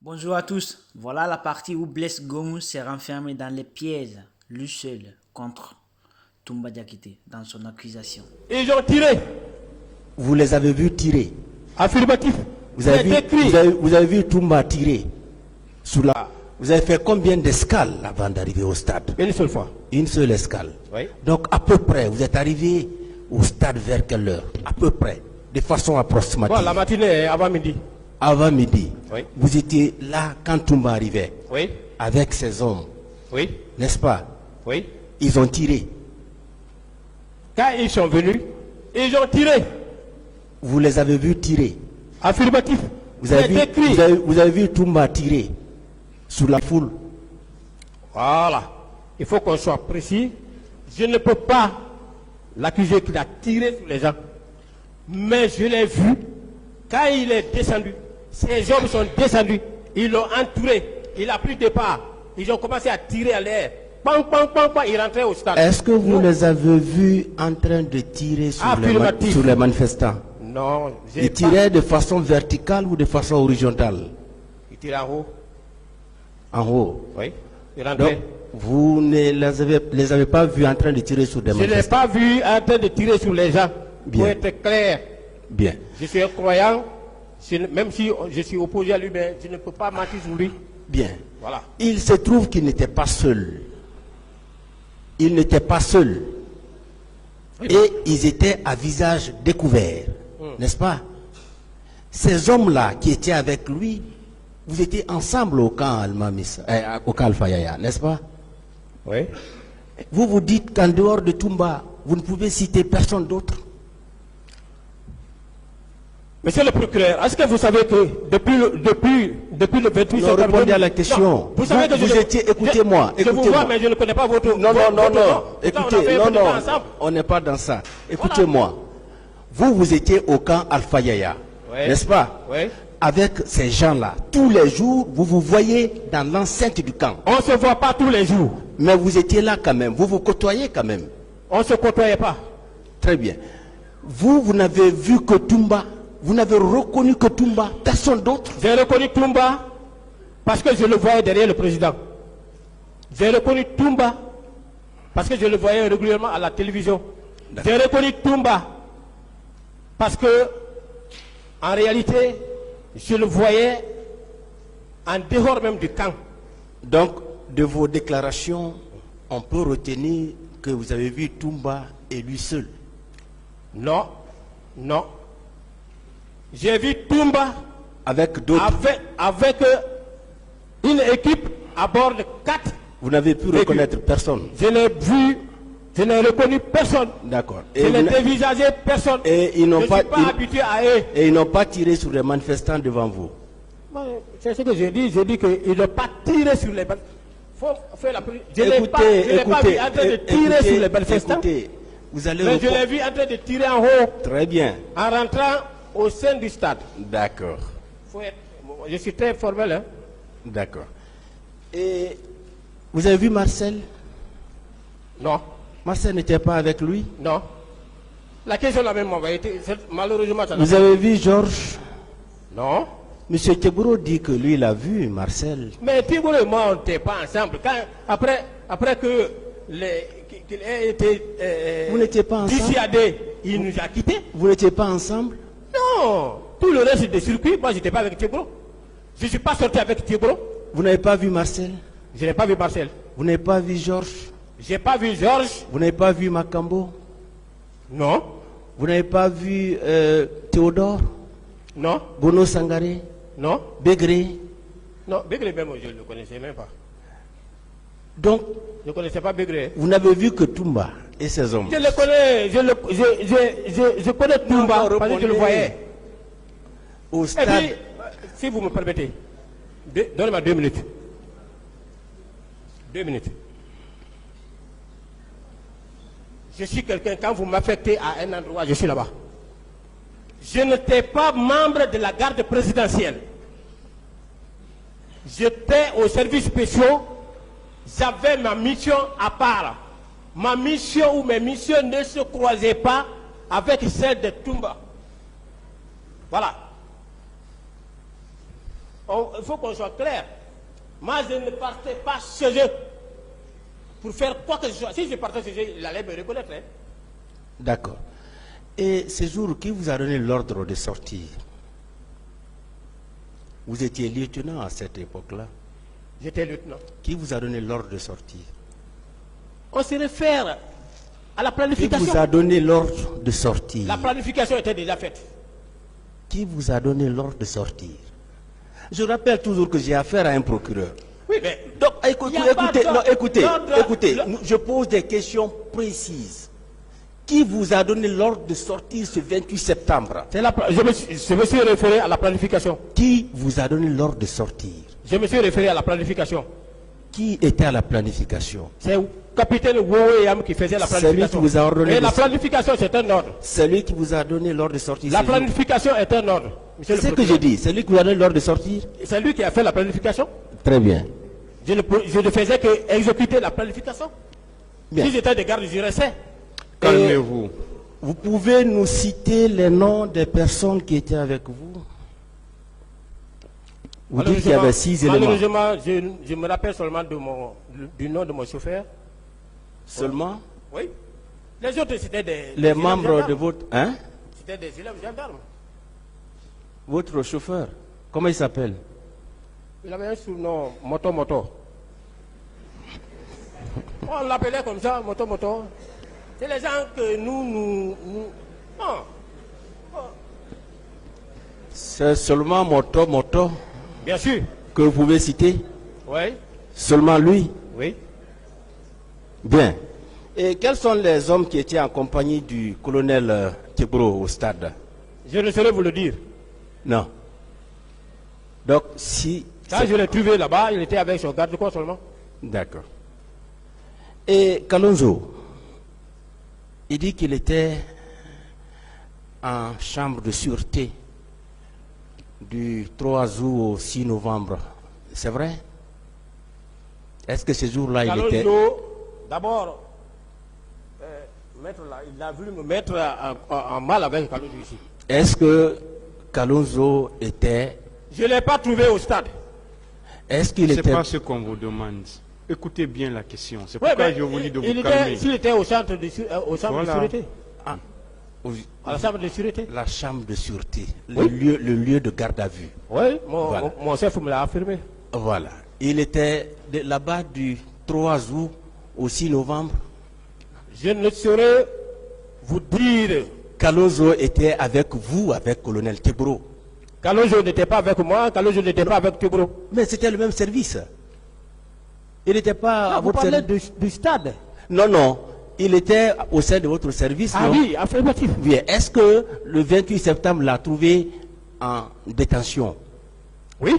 Bonjour à tous. Voilà la partie où Blaise Gomou s'est renfermé dans les pièges, lui seul, contre Toumba Diakité, dans son accusation. Ils ont tiré. Vous les avez vus tirer. Affirmatif. Vous avez vu Toumba tirer sous la... Vous avez fait combien d'escales avant d'arriver au stade? Une seule fois. Une seule escale. Oui. Donc à peu près, vous êtes arrivé au stade vers quelle heure? À peu près, de façon approximative. Bon, la matinée avant midi. Avant midi. Oui. Vous étiez là quand Toumba arrivait. Oui. Avec ses hommes. Oui. N'est-ce pas? Oui. Ils ont tiré. Quand ils sont venus, ils ont tiré. Vous les avez vus tirer. Affirmatif. Vous avez vu Toumba tirer sous la foule. Voilà. Il faut qu'on soit précis. Je ne peux pas l'accuser qu'il a tiré sur les gens. Mais je l'ai vu quand il est descendu. Ces hommes sont descendus. Ils l'ont entouré. Il a pris départ. Ils ont commencé à tirer à l'air. Pam, pam, pam, pam, ils rentraient au stade. Est-ce que vous les avez vus en train de tirer sur les manifestants? Non. Ils tiraient de façon verticale ou de façon horizontale? Ils tiraient en haut. En haut. Oui. Ils rentraient. Donc, vous ne les avez pas vus en train de tirer sur des manifestants? Je ne l'ai pas vu en train de tirer sur les gens. Bien. Pour être clair. Bien. Je suis un croyant. Même si je suis opposé à lui, mais je ne peux pas mentir sur lui. Bien. Voilà. Il se trouve qu'il n'était pas seul. Il n'était pas seul. Oui. Et ils étaient à visage découvert. N'est-ce pas? Ces hommes-là qui étaient avec lui, vous étiez ensemble au camp au camp Alpha Yaya, n'est-ce pas? Oui. Vous vous dites qu'en dehors de Toumba, vous ne pouvez citer personne d'autre? Monsieur le procureur, est-ce que vous savez que depuis le 28 Non, septembre... répondez à la question. Non, vous savez que vous étiez... Écoutez-moi. Je vous vois, mais je ne connais pas votre... Non. Écoutez, non. Ensemble. On n'est pas dans ça. Écoutez-moi. Vous étiez au camp Alpha Yaya, Oui. n'est-ce pas? Oui. Avec ces gens-là, tous les jours, vous vous voyez dans l'enceinte du camp. On ne se voit pas tous les jours. Mais vous étiez là quand même, vous vous côtoyez quand même. On ne se côtoyait pas. Très bien. Vous n'avez vu que Toumba, vous n'avez reconnu que Toumba, personne d'autre. J'ai reconnu Toumba parce que je le voyais derrière le président. J'ai reconnu Toumba parce que je le voyais régulièrement à la télévision. J'ai reconnu Toumba parce que, en réalité, je le voyais en dehors même du camp. Donc, de vos déclarations, on peut retenir que vous avez vu Toumba et lui seul. Non. J'ai vu Toumba avec d'autres. Avec une équipe à bord de 4. Vous n'avez pu reconnaître personne. Je n'ai vu, je n'ai reconnu personne. D'accord. Je n'ai dévisagé personne. Et ils n'ont je pas, ne suis pas habitué à eux. Et ils n'ont pas tiré sur les manifestants devant vous. C'est ce que j'ai dit. J'ai dit qu'ils n'ont pas tiré sur les manifestants. Je ne l'ai pas vu en train de tirer sur les manifestants. Écoutez, vous allez mais je l'ai vu en train de tirer en haut. Très bien. En rentrant au sein du stade. D'accord. Je suis très formel. Hein? D'accord. Et vous avez vu Marcel? Non. Marcel n'était pas avec lui? Non. La question l'a même envoyée. Malheureusement, ça vous avez vu Georges? Non. Monsieur Teburo dit que lui, il a vu Marcel. Mais Teburo et moi, on n'était pas ensemble. Après que qu'il ait été vous n'étiez pas ensemble? dissuadé, il nous a quittés. Vous n'étiez pas ensemble? Non. Tout le reste des circuits, moi, je n'étais pas avec Teburo. Je ne suis pas sorti avec Teburo. Vous n'avez pas vu Marcel? Je n'ai pas vu Marcel. Vous n'avez pas vu Georges? Je n'ai pas vu Georges. Vous n'avez pas vu Makambo? Non. Vous n'avez pas vu Théodore? Non. Bono Sangaré? Non. Bégré? Non, Bégré même, je ne le connaissais même pas. Donc, je ne connaissais pas Bégré. Vous n'avez vu que Toumba et ses hommes? Je le connais, je connais Toumba parce que je le voyais. Au stade... Et puis, si vous me permettez, donnez-moi 2 minutes. 2 minutes. Je suis quelqu'un, quand vous m'affectez à un endroit, je suis là-bas. Je n'étais pas membre de la garde présidentielle. J'étais au service spécial. J'avais ma mission à part. Ma mission ou mes missions ne se croisaient pas avec celle de Toumba. Voilà. il faut qu'on soit clair. Moi, je ne partais pas chez eux pour faire quoi que ce soit. Si je partais chez eux, il allait me reconnaître. Hein. D'accord. Et ce jour, qui vous a donné l'ordre de sortir? Vous étiez lieutenant à cette époque-là. J'étais lieutenant. Qui vous a donné l'ordre de sortir? On se réfère à la Qui planification. vous a donné l'ordre de sortir? La planification était déjà faite. Qui vous a donné l'ordre de sortir? Je rappelle toujours que j'ai affaire à un procureur. Oui, mais Donc, Il y a pas écoutez, d'ordre. écoutez, je pose des questions précises. Qui vous a donné l'ordre de sortir ce 28 septembre? je me suis référé à la planification. Qui vous a donné l'ordre de sortir? Je me suis référé à la planification. Qui était à la planification? C'est le capitaine Wouéam qui faisait la Celui planification. qui vous a ordonné Et de la sortir. planification, c'est un ordre. Celui qui vous a donné l'ordre de sortir. La ce jour. planification est un ordre. Monsieur C'est le ce que procureur. j'ai dit. Celui qui vous a donné l'ordre de sortir. C'est lui qui a fait la planification. Très bien. Je ne faisais que exécuter la planification. Bien. Si j'étais de garde, je restais. Calmez-vous. Vous pouvez nous citer les noms des personnes qui étaient avec vous? Vous dites qu'il y avait 6 éléments. Malheureusement, je me rappelle seulement du nom de mon chauffeur. Seulement? Oui. Les autres, c'était des Les élèves membres gendarmes. de votre... Hein? C'était des élèves gendarmes. Votre chauffeur. Comment il s'appelle? Il avait un surnom, Moto Moto. On l'appelait comme ça, Moto Moto. C'est les gens que nous... Non. C'est seulement Moto Bien sûr. que vous pouvez citer? Oui. Seulement lui? Oui. Bien. Et quels sont les hommes qui étaient en compagnie du colonel Tebro au stade? Je ne saurais vous le dire. Non. Donc, si... Quand je l'ai trouvé là-bas, il était avec son garde-corps seulement. D'accord. Et Kalonzo, il dit qu'il était en chambre de sûreté du 3 août au 6 novembre. C'est vrai? Est-ce que ce jour-là, il était... Kalonzo, d'abord, maître là, il a voulu me mettre en mal avec Kalonzo ici. Est-ce que Kalonzo était... Je ne l'ai pas trouvé au stade. Est-ce qu'il C'est était... pas ce qu'on vous demande. Écoutez bien la question. C'est Ouais, pourquoi mais je vous dis de il vous était, calmer. s'il était au centre de, au centre de Voilà. sûreté. Ah, au- À la chambre de sûreté. la chambre de sûreté, Oui. le lieu de garde à vue. Oui, Voilà. mon chef me l'a affirmé. Voilà. Il était là-bas du 3 août au 6 novembre. Je ne saurais vous dire. Kalonzo était avec vous, avec colonel Tebro. Kalonzo n'était pas avec moi, Kalonzo n'était pas avec Tebro. Mais c'était le même service. Il n'était pas à Vous votre parlez service. du stade. Non, non. Il était au sein de votre service. Ah non? oui, affirmatif. Bien. Est-ce que le 28 septembre l'a trouvé en détention? Oui,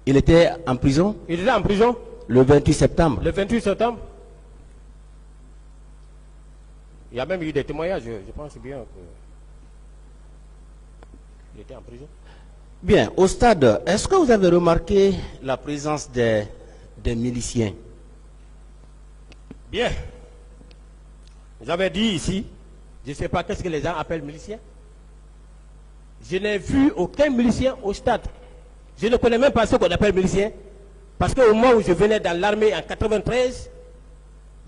Il était en prison il était en prison le 28 septembre. le 28 septembre. Il y a même eu des témoignages, je pense bien que il était en prison. Bien. Au stade, est-ce que vous avez remarqué la présence des miliciens? Bien. J'avais dit ici, je ne sais pas qu'est-ce que les gens appellent miliciens. Je n'ai vu aucun milicien au stade. Je ne connais même pas ce qu'on appelle milicien. Parce qu'au moment où je venais dans l'armée en 93,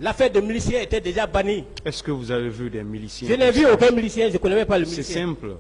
l'affaire de milicien était déjà bannie. Est-ce que vous avez vu des miliciens? Je n'ai vu aucun milicien, je ne connais même pas le C'est milicien. simple.